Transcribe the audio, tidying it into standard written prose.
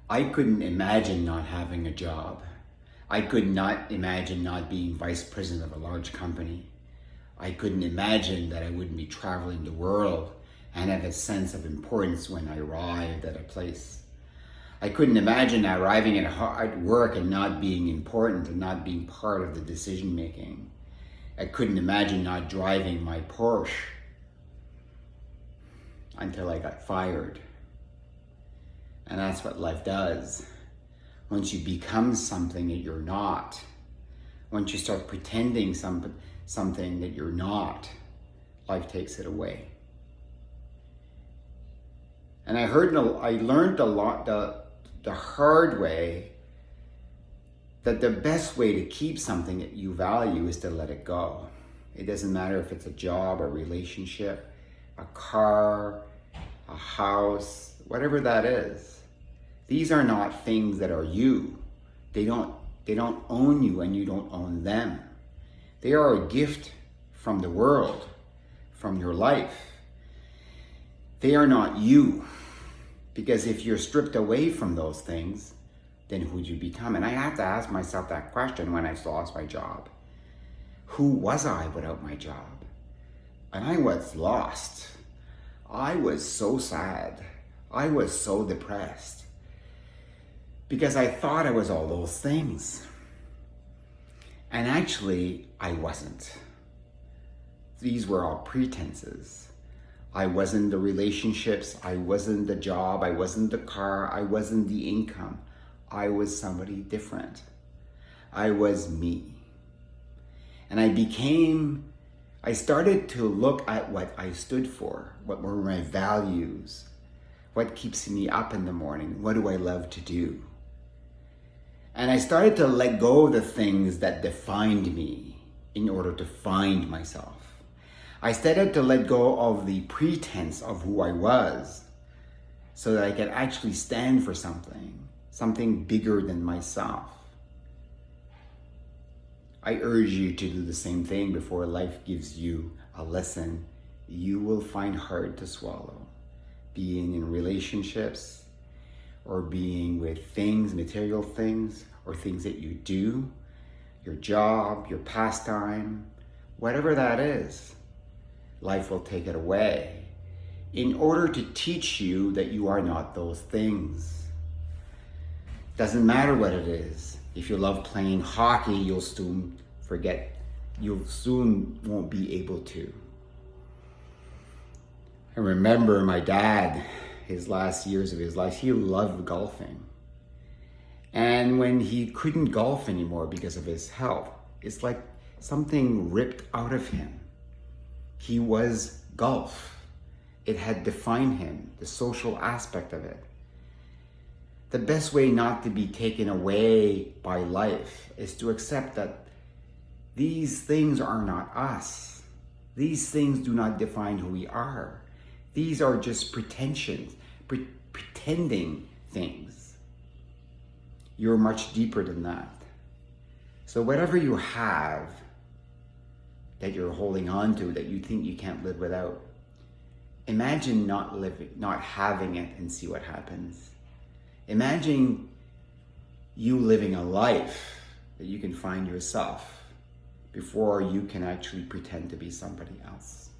I couldn't imagine not having a job. I could not imagine not being vice president of a large company. I couldn't imagine that I wouldn't be traveling the world and have a sense of importance when I arrived at a place. I couldn't imagine arriving at work and not being important and not being part of the decision making. I couldn't imagine not driving my Porsche until I got fired. And that's what life does. Once you become something that you're not, once you start pretending something that you're not, life takes it away. And I learned a lot the hard way that the best way to keep something that you value is to let it go. It doesn't matter if it's a job, a relationship, a car, a house, whatever that is. These are not things that are you. They don't own you and you don't own them. They are a gift from the world, from your life. They are not you. Because if you're stripped away from those things, then who'd you become? And I have to ask myself that question when I lost my job. Who was I without my job? And I was lost. I was so sad. I was so depressed. Because I thought I was all those things. And actually, I wasn't. These were all pretenses. I wasn't the relationships, I wasn't the job, I wasn't the car, I wasn't the income. I was somebody different. I was me. And I started to look at what I stood for, what were my values, what keeps me up in the morning, what do I love to do? And I started to let go of the things that defined me in order to find myself. I started to let go of the pretense of who I was so that I could actually stand for something bigger than myself. I urge you to do the same thing before life gives you a lesson you will find hard to swallow. Being in relationships, or being with things, material things, or things that you do, your job, your pastime, whatever that is, life will take it away in order to teach you that you are not those things. Doesn't matter what it is. If you love playing hockey, you'll soon won't be able to. I remember my dad, his last years of his life, he loved golfing. And when he couldn't golf anymore because of his health, it's like something ripped out of him. He was golf. It had defined him, the social aspect of it. The best way not to be taken away by life is to accept that these things are not us. These things do not define who we are. These are just pretensions, pretending things. You're much deeper than that. So whatever you have that you're holding on to, that you think you can't live without, imagine not having it and see what happens. Imagine you living a life that you can find yourself before you can actually pretend to be somebody else.